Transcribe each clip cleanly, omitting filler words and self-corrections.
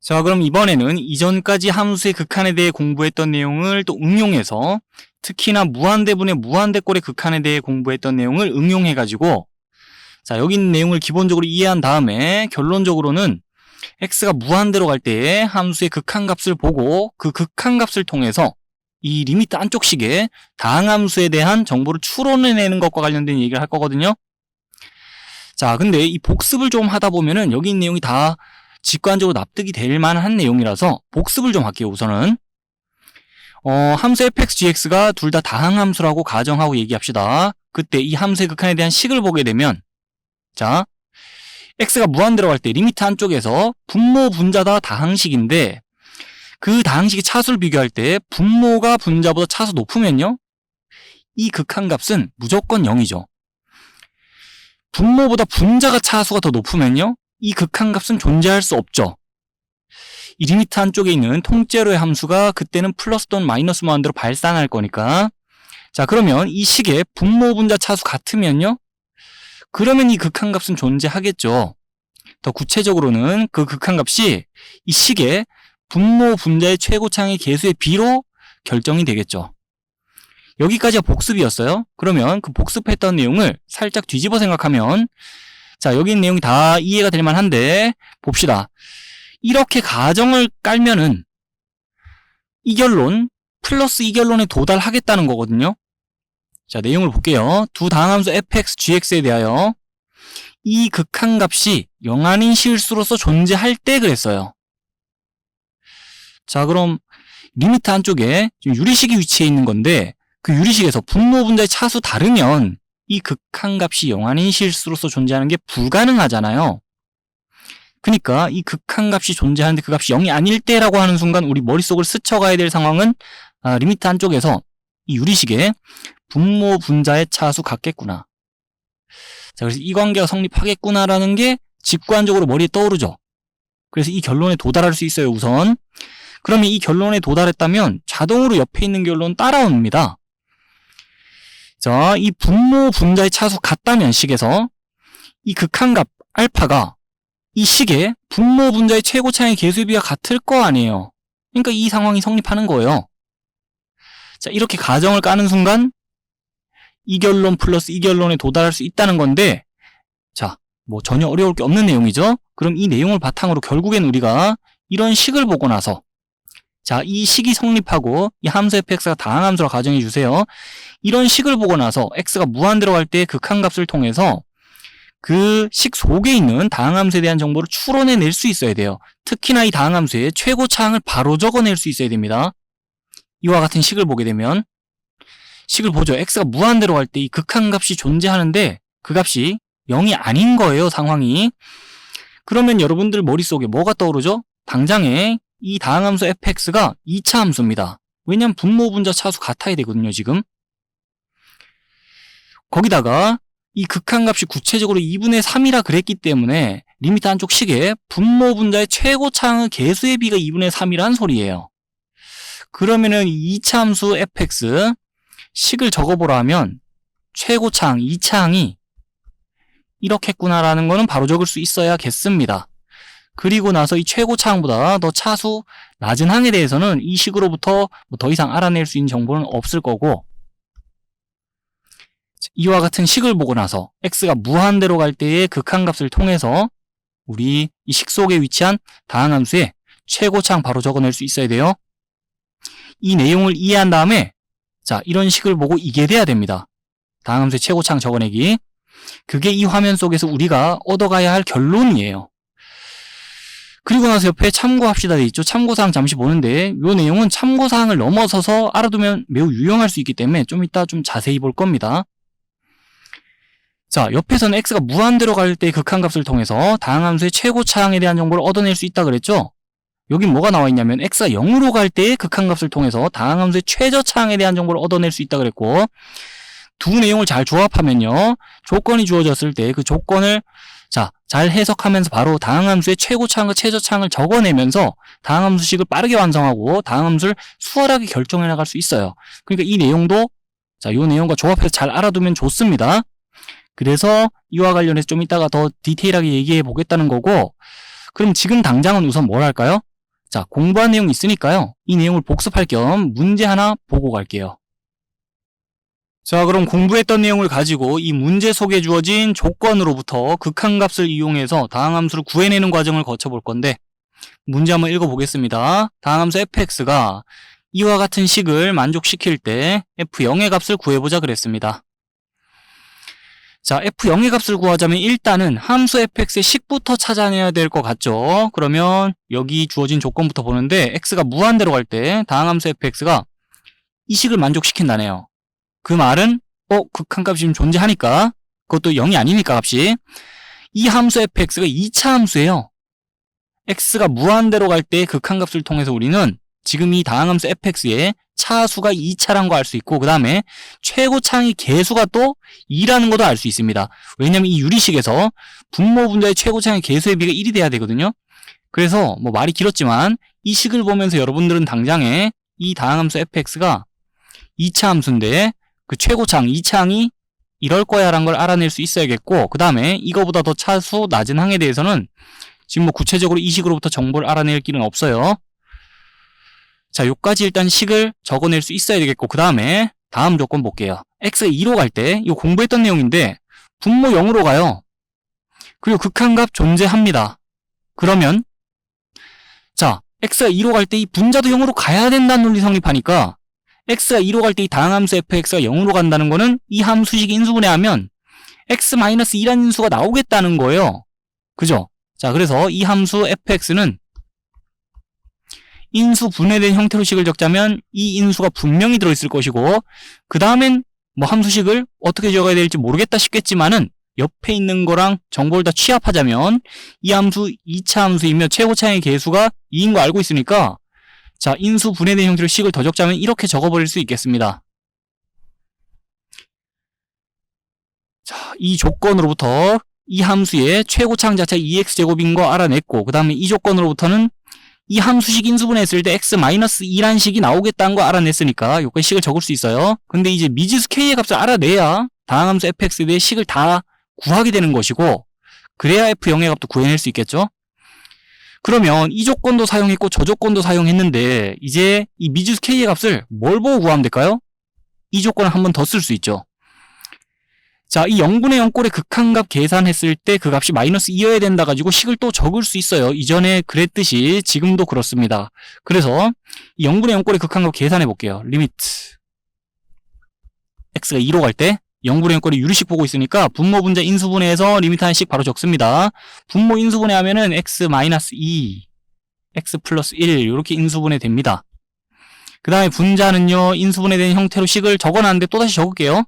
자, 그럼 이번에는 이전까지 함수의 극한에 대해 공부했던 내용을 또 응용해서 특히나 무한대분의 무한대꼴의 극한에 대해 공부했던 내용을 응용해가지고 자, 여기 있는 내용을 기본적으로 이해한 다음에 결론적으로는 x가 무한대로 갈 때의 함수의 극한값을 보고 그 극한값을 통해서 이 리미트 안쪽 식의 다항함수에 대한 정보를 추론해내는 것과 관련된 얘기를 할 거거든요. 자, 근데 이 복습을 좀 하다 보면은 여기 있는 내용이 다 직관적으로 납득이 될 만한 내용이라서 복습을 좀 할게요. 우선은 함수 fx, gx가 둘 다 다항함수라고 가정하고 얘기합시다. 그때 이 함수의 극한에 대한 식을 보게 되면 자, x가 무한대로 갈 때 리미트 한쪽에서 분모 분자다 다항식인데 그 다항식의 차수를 비교할 때 분모가 분자보다 차수 높으면요 이 극한값은 무조건 0이죠. 분모보다 분자가 차수가 더 높으면요 이 극한값은 존재할 수 없죠. 이 리미트 한쪽에 있는 통째로의 함수가 그때는 플러스 또는 마이너스 무한대로 발산할 거니까 자, 그러면 이 식의 분모 분자 차수 같으면요 그러면 이 극한값은 존재하겠죠. 더 구체적으로는 그 극한값이 이 식의 분모 분자의 최고차항의 개수의 비로 결정이 되겠죠. 여기까지가 복습이었어요. 그러면 그 복습했던 내용을 살짝 뒤집어 생각하면 자, 여기 있는 내용이 다 이해가 될 만한데 봅시다. 이렇게 가정을 깔면은 이 결론 플러스 이 결론에 도달하겠다는 거거든요. 자, 내용을 볼게요. 두 다항함수 fx, gx에 대하여 이 극한값이 0 아닌 실수로서 존재할 때 그랬어요. 자, 그럼 리미트 한쪽에 지금 유리식이 위치해 있는 건데 그 유리식에서 분모 분자의 차수 다르면 이 극한값이 0 아닌 실수로서 존재하는 게 불가능하잖아요. 그러니까 이 극한값이 존재하는데 그 값이 0이 아닐 때라고 하는 순간 우리 머릿속을 스쳐가야 될 상황은 리미트 한쪽에서 이 유리식에 분모 분자의 차수 같겠구나. 자, 그래서 이 관계가 성립하겠구나라는 게 직관적으로 머리에 떠오르죠. 그래서 이 결론에 도달할 수 있어요, 우선. 그러면 이 결론에 도달했다면 자동으로 옆에 있는 결론 따라옵니다. 자, 이 분모 분자의 차수 같다면 식에서 이 극한값 알파가 이 식의 분모 분자의 최고차항의 개수의 비가 같을 거 아니에요. 그러니까 이 상황이 성립하는 거예요. 자, 이렇게 가정을 까는 순간 이 결론 플러스 이 결론에 도달할 수 있다는 건데 자, 뭐 전혀 어려울 게 없는 내용이죠. 그럼 이 내용을 바탕으로 결국엔 우리가 이런 식을 보고 나서 자, 이 식이 성립하고 이 함수 fx가 다항함수라 가정해 주세요. 이런 식을 보고 나서 x가 무한대로 갈 때 극한값을 통해서 그 식 속에 있는 다항함수에 대한 정보를 추론해낼 수 있어야 돼요. 특히나 이 다항함수의 최고차항을 바로 적어낼 수 있어야 됩니다. 이와 같은 식을 보게 되면 식을 보죠. x가 무한대로 갈 때 이 극한값이 존재하는데 그 값이 0이 아닌 거예요, 상황이. 그러면 여러분들 머릿속에 뭐가 떠오르죠? 당장에 이 다항함수 fx가 2차 함수입니다. 왜냐면 분모 분자 차수 같아야 되거든요, 지금. 거기다가 이 극한값이 구체적으로 2분의 3이라 그랬기 때문에 리미트 한쪽 식에 분모 분자의 최고차항의 개수의 비가 2분의 3이란 소리예요. 그러면은 2차 함수 fx 식을 적어보라 하면 최고차항, 2차항이 이렇겠구나라는 거는 바로 적을 수 있어야겠습니다. 그리고 나서 이 최고차항보다 더 차수 낮은 항에 대해서는 이 식으로부터 뭐 더 이상 알아낼 수 있는 정보는 없을 거고 이와 같은 식을 보고 나서 x가 무한대로 갈 때의 극한값을 통해서 우리 이 식 속에 위치한 다항함수의 최고차항 바로 적어낼 수 있어야 돼요. 이 내용을 이해한 다음에 자, 이런 식을 보고 이게 돼야 됩니다. 다항함수의 최고차항 적어내기. 그게 이 화면 속에서 우리가 얻어가야 할 결론이에요. 그리고 나서 옆에 참고합시다 돼 있죠. 참고사항 잠시 보는데 이 내용은 참고사항을 넘어서서 알아두면 매우 유용할 수 있기 때문에 좀 이따 좀 자세히 볼 겁니다. 자, 옆에서는 x가 무한대로 갈 때 극한값을 통해서 다항함수의 최고차항에 대한 정보를 얻어낼 수 있다 그랬죠. 여긴 뭐가 나와 있냐면 x가 0으로 갈 때의 극한값을 통해서 다항함수의 최저차항에 대한 정보를 얻어낼 수 있다 그랬고 두 내용을 잘 조합하면요 조건이 주어졌을 때 그 조건을 자, 잘 해석하면서 바로 다항함수의 최고차항과 최저차항을 적어내면서 다항함수식을 빠르게 완성하고 다항함수를 수월하게 결정해 나갈 수 있어요. 그러니까 이 내용도 자, 이 내용과 조합해서 잘 알아두면 좋습니다. 그래서 이와 관련해서 좀 이따가 더 디테일하게 얘기해 보겠다는 거고 그럼 지금 당장은 우선 뭘 할까요? 자, 공부한 내용이 있으니까요. 이 내용을 복습할 겸 문제 하나 보고 갈게요. 자, 그럼 공부했던 내용을 가지고 이 문제 속에 주어진 조건으로부터 극한값을 이용해서 다항함수를 구해내는 과정을 거쳐볼 건데, 문제 한번 읽어보겠습니다. 다항함수 fx가 이와 같은 식을 만족시킬 때 f0의 값을 구해보자 그랬습니다. 자, f0의 값을 구하자면 일단은 함수 fx의 식부터 찾아내야 될 것 같죠? 그러면 여기 주어진 조건부터 보는데 x가 무한대로 갈 때 다항함수 fx가 이 식을 만족시킨다네요. 그 말은 극한값이 지금 존재하니까, 그것도 0이 아니니까 값이, 이 함수 fx가 2차 함수예요. x가 무한대로 갈 때 극한값을 통해서 우리는 지금 이 다항함수 fx의 차수가 2차라는 거 알 수 있고, 그 다음에 최고차의 개수가 또 2라는 것도 알 수 있습니다. 왜냐면 이 유리식에서 분모 분자의 최고차의 개수의 비가 1이 돼야 되거든요. 그래서 뭐 말이 길었지만 이 식을 보면서 여러분들은 당장에 이 다항함수 fx가 2차 함수인데 그 최고차항 2차항이 이럴 거야 라는 걸 알아낼 수 있어야겠고, 그 다음에 이거보다 더 차수 낮은 항에 대해서는 지금 뭐 구체적으로 이 식으로부터 정보를 알아낼 길은 없어요. 자, 요까지 일단 식을 적어낼 수 있어야 되겠고, 그 다음에 다음 조건 볼게요. x가 2로 갈 때, 이거 공부했던 내용인데 분모 0으로 가요. 그리고 극한값 존재합니다. 그러면 자, x가 2로 갈 때 이 분자도 0으로 가야 된다는 논리 성립하니까 x가 2로 갈 때 이 다항함수 fx가 0으로 간다는 거는 이 함수식 인수분해하면 x-2라는 인수가 나오겠다는 거예요. 그죠? 자, 그래서 이 함수 fx는 인수 분해된 형태로 식을 적자면 이 인수가 분명히 들어있을 것이고, 그 다음엔 뭐 함수식을 어떻게 적어야 될지 모르겠다 싶겠지만은 옆에 있는 거랑 정보를 다 취합하자면 이 함수 2차 함수이며 최고차의 개수가 2인 거 알고 있으니까, 자, 인수 분해된 형태로 식을 더 적자면 이렇게 적어버릴 수 있겠습니다. 자, 이 조건으로부터 이 함수의 최고차항 자체가 2x제곱인 거 알아냈고, 그 다음에 이 조건으로부터는 이 함수식 인수분해했을 때 x-2란 식이 나오겠다는 거 알아냈으니까 여기까지 식을 적을 수 있어요. 근데 이제 미지수 k의 값을 알아내야 다항함수 fx에 대해 식을 다 구하게 되는 것이고, 그래야 f0의 값도 구해낼 수 있겠죠. 그러면 이 조건도 사용했고 저 조건도 사용했는데 이제 이 미지수 k의 값을 뭘 보고 구하면 될까요? 이 조건을 한 번 더 쓸 수 있죠. 자, 이 0분의 0꼴의 극한값 계산했을 때 그 값이 -2여야 된다 가지고 식을 또 적을 수 있어요. 이전에 그랬듯이 지금도 그렇습니다. 그래서 이 0분의 0꼴의 극한값 계산해 볼게요. 리미트 x가 2로 갈 때 0분의 0꼴의 유리식 보고 있으니까 분모 분자 인수분해해서 리미트 하나씩 바로 적습니다. 분모 인수분해 하면은 x-2, x 플러스 1 이렇게 인수분해 됩니다. 그 다음에 분자는요, 인수분해된 형태로 식을 적어놨는데 또다시 적을게요.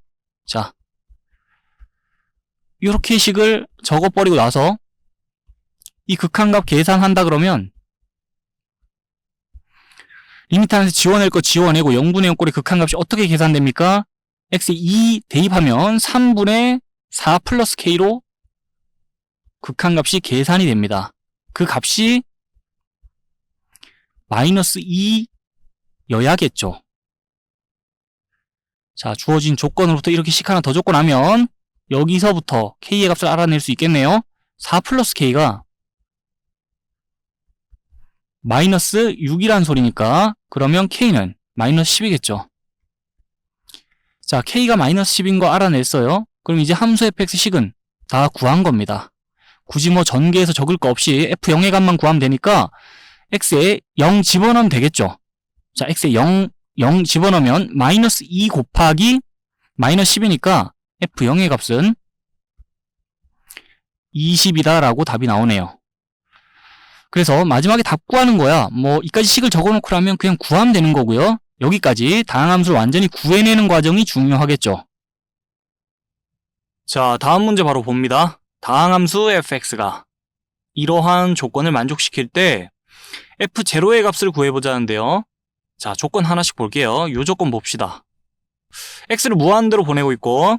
자, 이렇게 식을 적어버리고 나서 이 극한값 계산한다 그러면 리미트 안에서 지워낼 거 지워내고 0분의 0꼴의 극한값이 어떻게 계산됩니까? x에 2 대입하면 3분의 4 플러스 k로 극한값이 계산이 됩니다. 그 값이 -2여야겠죠. 자, 주어진 조건으로부터 이렇게 식 하나 더 적고 나면 여기서부터 k의 값을 알아낼 수 있겠네요. 4 플러스 k가 -6이란 소리니까 그러면 k는 -10이겠죠. 자, k가 -10인 거 알아냈어요. 그럼 이제 함수 fx 식은 다 구한 겁니다. 굳이 뭐 전개해서 적을 거 없이 f0의 값만 구하면 되니까 x에 0 집어넣으면 되겠죠. 자, x에 0 집어넣으면 -2 곱하기 -10이니까 f0의 값은 20이다 라고 답이 나오네요. 그래서 마지막에 답 구하는 거야. 뭐 이까지 식을 적어놓고 나면 그냥 구하면 되는 거고요. 여기까지 다항함수를 완전히 구해내는 과정이 중요하겠죠. 자, 다음 문제 바로 봅니다. 다항함수 fx가 이러한 조건을 만족시킬 때 f0의 값을 구해보자는데요. 자, 조건 하나씩 볼게요. 요 조건 봅시다. x를 무한대로 보내고 있고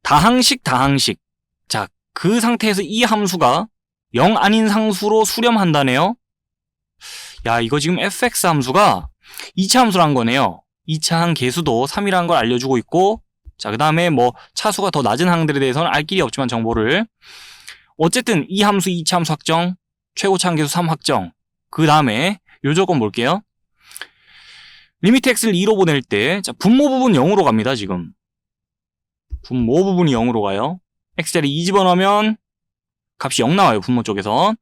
다항식. 자, 그 상태에서 이 함수가 0 아닌 상수로 수렴한다네요. 야, 이거 지금 fx 함수가 2차 함수란 거네요. 2차 항 개수도 3이라는 걸 알려주고 있고, 자, 그 다음에 뭐 차수가 더 낮은 항들에 대해서는 알 길이 없지만 정보를, 어쨌든 이 함수 2차 함수 확정, 최고차 항 개수 3 확정, 그 다음에 요 조건 볼게요. 리미트 x를 2로 보낼 때, 자, 분모 부분 0으로 갑니다, 지금. 분모 부분이 0으로 가요. x자리 2 집어넣으면 값이 0 나와요, 분모 쪽에서.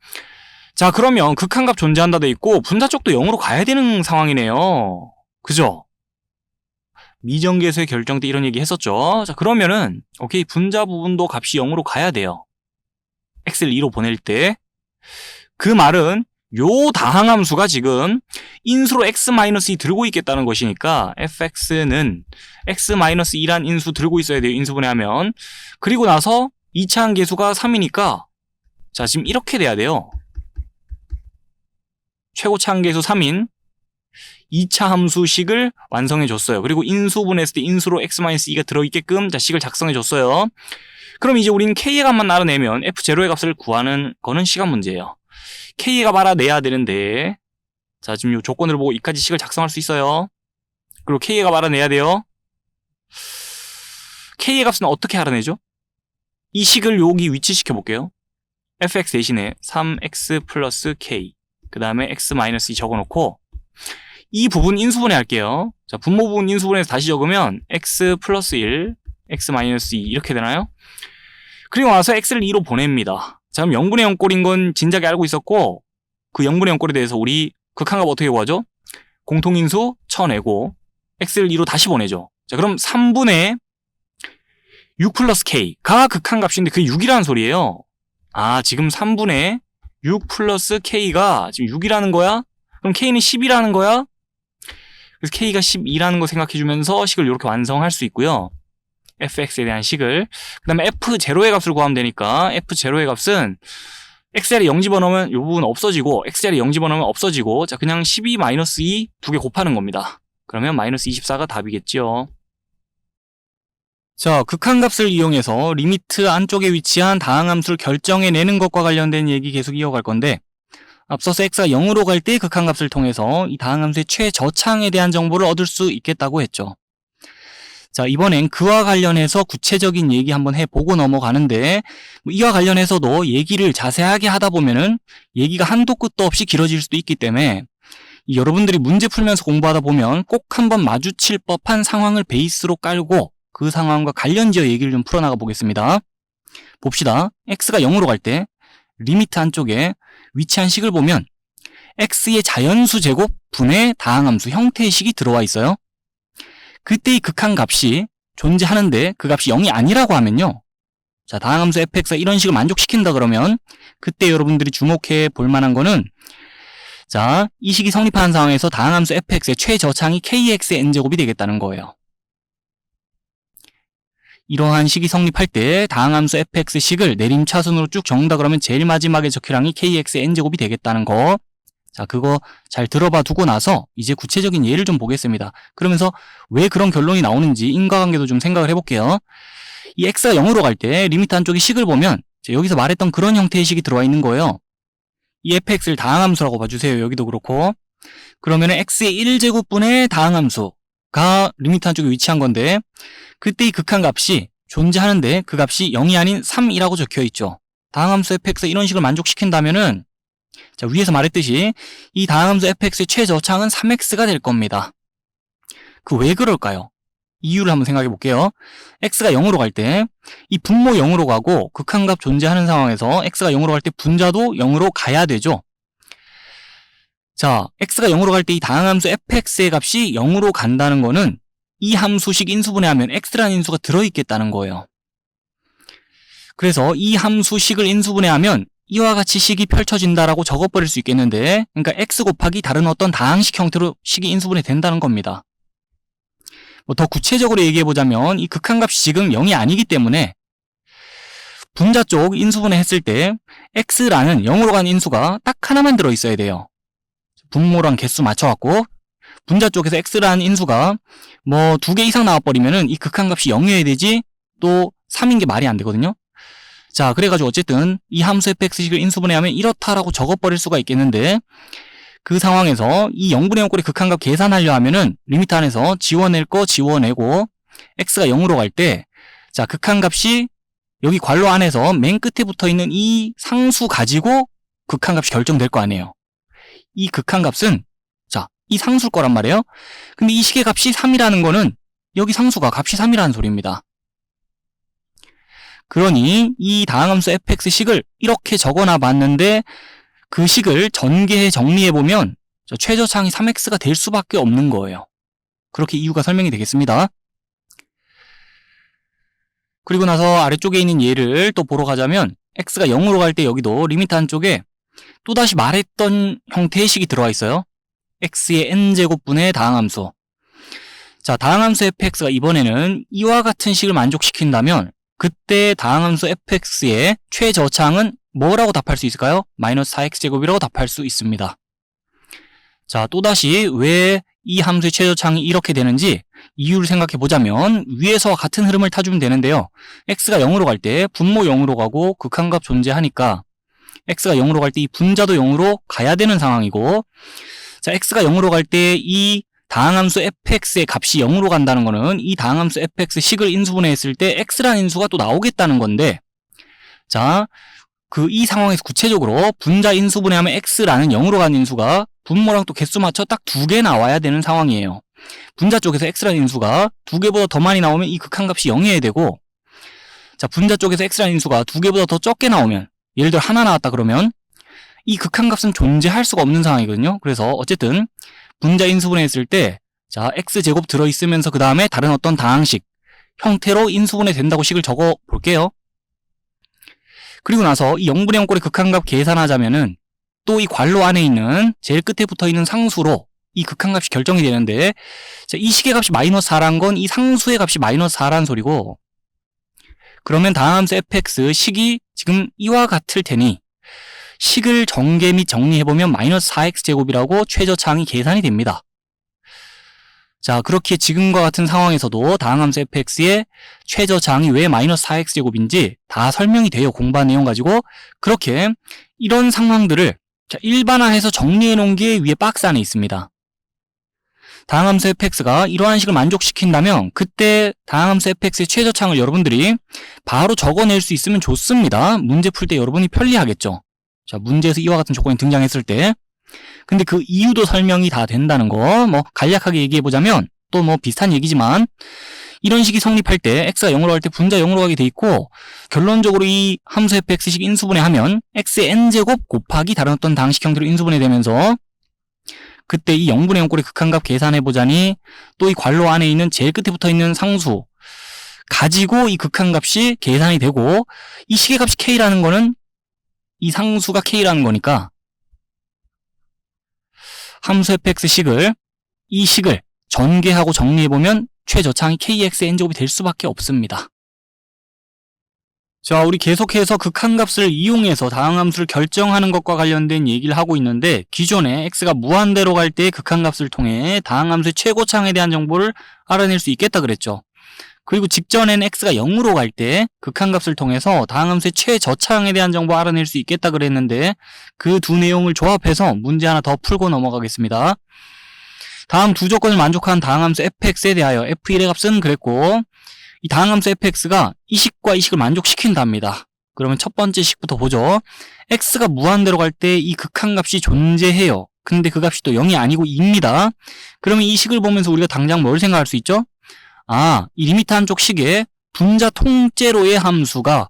자, 그러면 극한값 존재한다 돼 있고, 분자 쪽도 0으로 가야 되는 상황이네요. 그죠? 미정계수의 결정 때 이런 얘기 했었죠. 자, 그러면은, 오케이, 분자 부분도 값이 0으로 가야 돼요. x를 2로 보낼 때. 그 말은, 요 다항함수가 지금 인수로 x-2 들고 있겠다는 것이니까 fx는 x-2란 인수 들고 있어야 돼요. 인수분해하면. 그리고 나서 2차 항계수가 3이니까 자, 지금 이렇게 돼야 돼요. 최고차 항계수 3인 2차 함수식을 완성해 줬어요. 그리고 인수분해했을 때 인수로 x-2가 들어있게끔 자, 식을 작성해 줬어요. 그럼 이제 우린 k의 값만 알아내면 f0의 값을 구하는 거는 시간 문제예요. k의 값 알아내야 되는데, 자, 지금 이 조건을 보고 이까지 식을 작성할 수 있어요. 그리고 k의 값 알아내야 돼요. k의 값은 어떻게 알아내죠? 이 식을 여기 위치시켜 볼게요. fx 대신에 3x 플러스 k, 그 다음에 x-2 적어놓고 이 부분 인수분해 할게요. 자, 분모 부분 인수분해해서 다시 적으면 x 플러스 1, x-2 이렇게 되나요? 그리고 나서 x를 2로 보냅니다. 자, 그럼 0분의 0꼴인 건 진작에 알고 있었고, 그 0분의 0꼴에 대해서 우리 극한값 어떻게 구하죠? 공통인수 쳐내고 x를 2로 다시 보내죠. 자, 그럼 3분의 6 플러스 k가 극한값인데 그게 6이라는 소리예요. 아, 지금 3분의 6 플러스 k가 지금 6이라는 거야? 그럼 k는 10이라는 거야? 그래서 k가 12라는 거 생각해주면서 식을 이렇게 완성할 수 있고요. fx에 대한 식을. 그 다음에 f0의 값을 구하면 되니까 f0의 값은 x자리 0 집어넣으면 이 부분 없어지고 x자리 0 집어넣으면 없어지고, 자, 그냥 12 마이너스 2 두 개 곱하는 겁니다. 그러면 마이너스 24가 답이겠죠. 자, 극한값을 이용해서 리미트 안쪽에 위치한 다항함수를 결정해내는 것과 관련된 얘기 계속 이어갈 건데, 앞서서 x가 0으로 갈 때 극한값을 통해서 이 다항함수의 최저차항에 대한 정보를 얻을 수 있겠다고 했죠. 자, 이번엔 그와 관련해서 구체적인 얘기 한번 해보고 넘어가는데, 이와 관련해서도 얘기를 자세하게 하다 보면은 얘기가 한도 끝도 없이 길어질 수도 있기 때문에 여러분들이 문제 풀면서 공부하다 보면 꼭 한번 마주칠 법한 상황을 베이스로 깔고 그 상황과 관련지어 얘기를 좀 풀어나가 보겠습니다. 봅시다. x가 0으로 갈 때 리미트 안쪽에 위치한 식을 보면 x의 자연수 제곱 분의 다항함수 형태의 식이 들어와 있어요. 그때 이 극한값이 존재하는데 그 값이 0이 아니라고 하면요. 자, 다항함수 fx가 이런 식을 만족시킨다 그러면 그때 여러분들이 주목해 볼 만한 거는, 자, 이 식이 성립하는 상황에서 다항함수 fx의 최저차항이 kx의 n제곱이 되겠다는 거예요. 이러한 식이 성립할 때 다항함수 fx 식을 내림차순으로 쭉 적는다 그러면 제일 마지막에 적혈항이 kx의 n제곱이 되겠다는 거. 자, 그거 잘 들어봐 두고 나서 이제 구체적인 예를 좀 보겠습니다. 그러면서 왜 그런 결론이 나오는지 인과관계도 좀 생각을 해볼게요. 이 x가 0으로 갈 때 리미트 한쪽에 식을 보면 여기서 말했던 그런 형태의 식이 들어와 있는 거예요. 이 fx를 다항함수라고 봐주세요. 여기도 그렇고. 그러면 x의 1제곱분의 다항함수가 리미트 한쪽에 위치한 건데, 그때 이 극한값이 존재하는데 그 값이 0이 아닌 3이라고 적혀있죠. 다항함수 fx가 이런 식을 만족시킨다면은, 자, 위에서 말했듯이 이 다항함수 fx의 최저차항은 3x가 될 겁니다. 그 왜 그럴까요? 이유를 한번 생각해 볼게요. x가 0으로 갈 때 이 분모 0으로 가고 극한값 존재하는 상황에서 x가 0으로 갈 때 분자도 0으로 가야 되죠. 자, x가 0으로 갈 때 이 다항함수 fx의 값이 0으로 간다는 거는 이 함수식 인수분해하면 x라는 인수가 들어있겠다는 거예요. 그래서 이 함수식을 인수분해하면 이와 같이 식이 펼쳐진다라고 적어버릴 수 있겠는데, 그러니까 x 곱하기 다른 어떤 다항식 형태로 식이 인수분해 된다는 겁니다. 더 구체적으로 얘기해보자면 이 극한값이 지금 0이 아니기 때문에 분자 쪽 인수분해 했을 때 x라는 0으로 간 인수가 딱 하나만 들어있어야 돼요. 분모랑 개수 맞춰갖고 분자 쪽에서 x라는 인수가 뭐 2개 이상 나와버리면은 이 극한값이 0이어야 되지 또 3인 게 말이 안 되거든요. 자, 그래가지고 어쨌든 이 함수 fx식을 인수분해하면 이렇다라고 적어버릴 수가 있겠는데, 그 상황에서 이 0분의 0꼴의 극한값 계산하려 하면은 리미트 안에서 지워낼 거 지워내고 x가 0으로 갈 때, 자, 극한값이 여기 괄호 안에서 맨 끝에 붙어있는 이 상수 가지고 극한값이 결정될 거 아니에요. 이 극한값은 자, 이 상수일 거란 말이에요. 근데 이 식의 값이 3이라는 거는 여기 상수가 값이 3이라는 소리입니다. 그러니 이 다항함수 fx식을 이렇게 적어놔 봤는데 그 식을 전개해 정리해보면 최저차항이 3x가 될 수밖에 없는 거예요. 그렇게 이유가 설명이 되겠습니다. 그리고 나서 아래쪽에 있는 예를 또 보러 가자면 x가 0으로 갈 때 여기도 리미트 한쪽에 또다시 말했던 형태의 식이 들어와 있어요. x의 n제곱분의 다항함수. 자, 다항함수 fx가 이번에는 이와 같은 식을 만족시킨다면 그때 다항함수 fx의 최저차항은 뭐라고 답할 수 있을까요? 마이너스 4x제곱이라고 답할 수 있습니다. 자, 또다시 왜 이 함수의 최저차항이 이렇게 되는지 이유를 생각해 보자면 위에서와 같은 흐름을 타주면 되는데요. x가 0으로 갈 때 분모 0으로 가고 극한값 존재하니까 x가 0으로 갈 때 이 분자도 0으로 가야 되는 상황이고, 자, x가 0으로 갈 때 이 다항함수 fx의 값이 0으로 간다는 거는 이 다항함수 fx 식을 인수분해했을 때 x라는 인수가 또 나오겠다는 건데, 자, 이 상황에서 구체적으로 분자 인수분해하면 x라는 0으로 가는 인수가 분모랑 또 개수 맞춰 딱 2개 나와야 되는 상황이에요. 분자 쪽에서 x라는 인수가 2개보다 더 많이 나오면 이 극한값이 0이어야 되고, 자, 분자 쪽에서 x라는 인수가 2개보다 더 적게 나오면, 예를 들어 하나 나왔다 그러면 이 극한값은 존재할 수가 없는 상황이거든요. 그래서 어쨌든 분자 인수분해했을 때 자, x제곱 들어있으면서 그 다음에 다른 어떤 다항식 형태로 인수분해 된다고 식을 적어 볼게요. 그리고 나서 이 0분의 0꼴의 극한값 계산하자면은 또 이 괄호 안에 있는 제일 끝에 붙어있는 상수로 이 극한값이 결정이 되는데, 자, 이 식의 값이 마이너스 4란 건 이 상수의 값이 마이너스 4라는 소리고, 그러면 다항함수 fx 식이 지금 이와 같을 테니 식을 전개 및 정리해보면 마이너스 4x제곱이라고 최저차항이 계산이 됩니다. 자, 그렇게 지금과 같은 상황에서도 다항함수 fx의 최저차항이 왜 마이너스 4x제곱인지 다 설명이 돼요. 공부한 내용 가지고. 그렇게 이런 상황들을 자, 일반화해서 정리해 놓은 게 위에 박스 안에 있습니다. 다항함수 fx가 이러한 식을 만족시킨다면 그때 다항함수 fx의 최저차항을 여러분들이 바로 적어낼 수 있으면 좋습니다. 문제 풀 때 여러분이 편리하겠죠. 자, 문제에서 이와 같은 조건이 등장했을 때. 근데 그 이유도 설명이 다 된다는 거, 뭐 간략하게 얘기해 보자면 또 뭐 비슷한 얘기지만 이런 식이 성립할 때 x가 0으로 갈 때 분자 0으로 가게 돼 있고, 결론적으로 이 함수 fx식 인수분해하면 x의 n제곱 곱하기 다른 어떤 다항식 형태로 인수분해 되면서 그때 이 0분의 0꼴의 극한값 계산해 보자니 또 이 괄호 안에 있는 제일 끝에 붙어 있는 상수 가지고 이 극한값이 계산이 되고, 이 식의 값이 k라는 거는 이 상수가 k라는 거니까 함수 fx 식을 이 식을 전개하고 정리해보면 최저차항이 kx의 n제곱이 될 수밖에 없습니다. 자, 우리 계속해서 극한값을 이용해서 다항함수를 결정하는 것과 관련된 얘기를 하고 있는데, 기존에 x가 무한대로 갈 때 극한값을 통해 다항함수의 최고차항에 대한 정보를 알아낼 수 있겠다 그랬죠. 그리고 직전에는 x가 0으로 갈 때 극한값을 통해서 다항함수의 최저차항에 대한 정보 알아낼 수 있겠다 그랬는데, 그 두 내용을 조합해서 문제 하나 더 풀고 넘어가겠습니다. 다음 두 조건을 만족한 다항함수 fx에 대하여 f1의 값은 그랬고, 이 다항함수 fx가 이 식과 이 식을 만족시킨답니다. 그러면 첫 번째 식부터 보죠. x가 무한대로 갈 때 이 극한값이 존재해요. 근데 그 값이 또 0이 아니고 2입니다. 그러면 이 식을 보면서 우리가 당장 뭘 생각할 수 있죠? 아, 이 리미트 한쪽 식에 분자 통째로의 함수가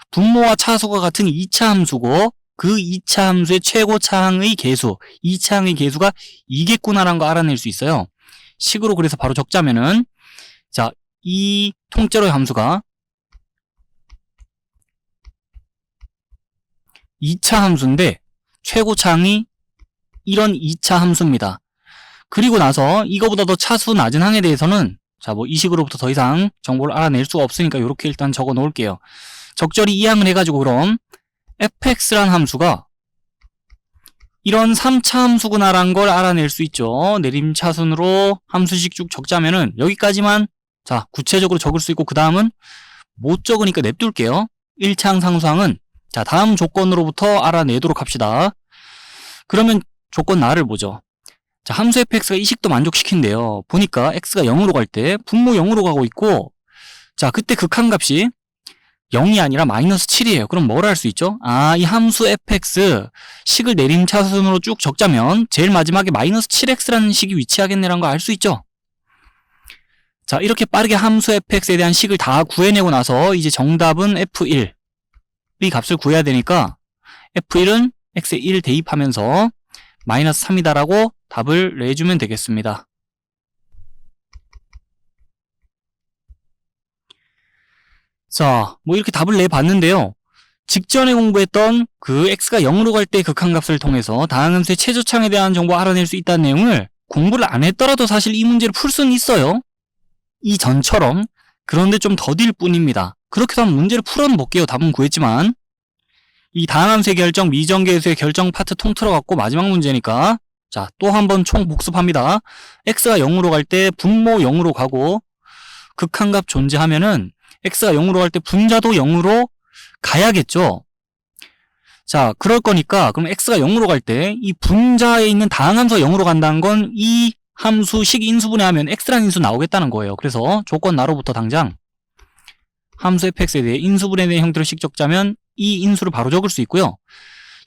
분모와 차수가 같은 2차 함수고, 그 2차 함수의 최고차항의 계수, 2차항의 계수가 2겠구나라는 거 알아낼 수 있어요. 식으로 그래서 바로 적자면은, 자, 이 통째로의 함수가 2차 함수인데 최고차항이 이런 2차 함수입니다. 그리고 나서 이거보다 더 차수 낮은 항에 대해서는 자, 뭐 이 식으로부터 더 이상 정보를 알아낼 수가 없으니까 이렇게 일단 적어 놓을게요. 적절히 이항을 해가지고 그럼 fx란 함수가 이런 3차 함수구나라는 걸 알아낼 수 있죠. 내림차순으로 함수식 쭉 적자면은 여기까지만 자, 구체적으로 적을 수 있고, 그 다음은 못 적으니까 냅둘게요. 1차항 상수항은 자, 다음 조건으로부터 알아내도록 합시다. 그러면 조건 나를 보죠. 자, 함수 fx가 이 식도 만족시킨대요. 보니까 x가 0으로 갈 때 분모 0으로 가고 있고, 자, 그때 극한값이 0이 아니라 마이너스 7이에요. 그럼 뭘 할 수 있죠? 이 함수 fx 식을 내림차순으로 쭉 적자면 제일 마지막에 마이너스 7x라는 식이 위치하겠네라는 거 알 수 있죠? 자, 이렇게 빠르게 함수 fx에 대한 식을 다 구해내고 나서 이제 정답은 f1. 이 값을 구해야 되니까 f1은 x에 1 대입하면서 마이너스 3이다라고 답을 내주면 되겠습니다. 자, 뭐 이렇게 답을 내봤는데요. 직전에 공부했던 그 x가 0으로 갈 때 극한값을 통해서 다항함수의 최저창에 대한 정보 알아낼 수 있다는 내용을 공부를 안 했더라도 사실 이 문제를 풀 수는 있어요. 이전처럼. 그런데 좀 더딜 뿐입니다. 그렇게 해서 한번 문제를 풀어는 볼게요. 답은 구했지만 이 다항함수의 결정, 미정계수의 결정 파트 통틀어갖고 마지막 문제니까 자, 또 한번 총 복습합니다. x가 0으로 갈 때 분모 0으로 가고 극한값 존재하면은 x가 0으로 갈 때 분자도 0으로 가야겠죠. 자, 그럴 거니까 그럼 x가 0으로 갈 때 이 분자에 있는 다항함수가 0으로 간다는 건 이 함수 식 인수분해하면 x라는 인수 나오겠다는 거예요. 그래서 조건 나로부터 당장 함수 fx에 대해 인수분해에 대한 형태로 식 적자면 이 인수를 바로 적을 수 있고요.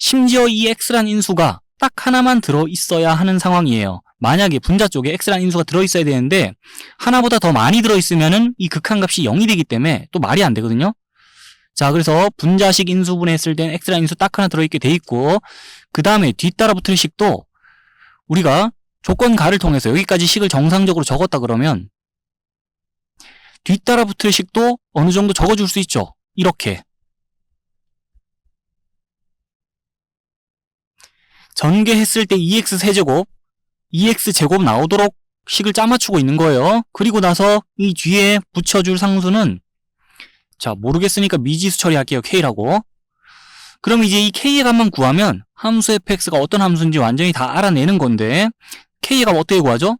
심지어 이 x라는 인수가 딱 하나만 들어있어야 하는 상황이에요. 만약에 분자 쪽에 x라는 인수가 들어있어야 되는데 하나보다 더 많이 들어있으면은 이 극한값이 0이 되기 때문에 또 말이 안 되거든요. 자, 그래서 분자식 인수분해했을 땐 x라는 인수 딱 하나 들어있게 돼 있고 그 다음에 뒤따라 붙을 식도 우리가 조건 가를 통해서 여기까지 식을 정상적으로 적었다 그러면 뒤따라 붙을 식도 어느 정도 적어줄 수 있죠. 이렇게 전개했을 때 2x 세제곱 2x 제곱 나오도록 식을 짜맞추고 있는 거예요. 그리고 나서 이 뒤에 붙여줄 상수는 자, 모르겠으니까 미지수 처리할게요. k라고. 그럼 이제 이 k의 값만 구하면 함수 fx가 어떤 함수인지 완전히 다 알아내는 건데 k의 값 어떻게 구하죠?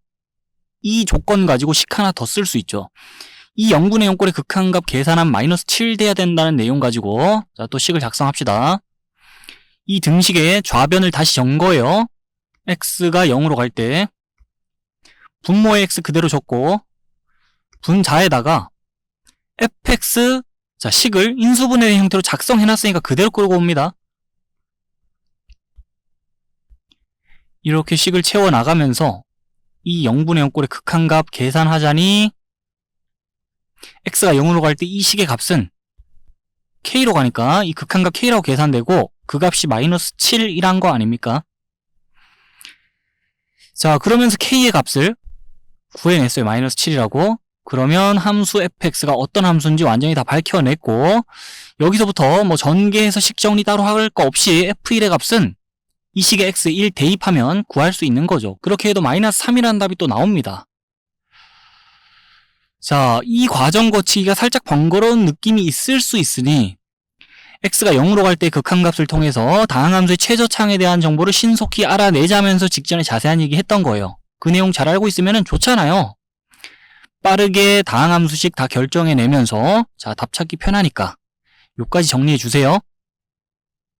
이 조건 가지고 식 하나 더 쓸 수 있죠. 이 0분의 0꼴의 극한값 계산한 마이너스 7 돼야 된다는 내용 가지고 자, 또 식을 작성합시다. 이 등식의 좌변을 다시 전 거예요. x가 0으로 갈 때 분모의 x 그대로 적고 분자에다가 fx 자, 식을 인수분해 형태로 작성해놨으니까 그대로 끌고 옵니다. 이렇게 식을 채워나가면서 이 0분의 0꼴의 극한값 계산하자니 x가 0으로 갈 때 이 식의 값은 k로 가니까 이 극한값 k라고 계산되고 그 값이 마이너스 7이란 거 아닙니까? 자, 그러면서 k의 값을 구해냈어요. 마이너스 7이라고. 그러면 함수 fx가 어떤 함수인지 완전히 다 밝혀냈고 여기서부터 뭐 전개해서 식 정리 따로 할 거 없이 f1의 값은 이 식에 x 1 대입하면 구할 수 있는 거죠. 그렇게 해도 마이너스 3이라는 답이 또 나옵니다. 자, 이 과정 거치기가 살짝 번거로운 느낌이 있을 수 있으니 x가 0으로 갈 때 극한값을 통해서 다항함수의 최저창에 대한 정보를 신속히 알아내자면서 직전에 자세한 얘기 했던 거예요. 그 내용 잘 알고 있으면 좋잖아요. 빠르게 다항함수식 다 결정해내면서 자, 답 찾기 편하니까 요까지 정리해 주세요.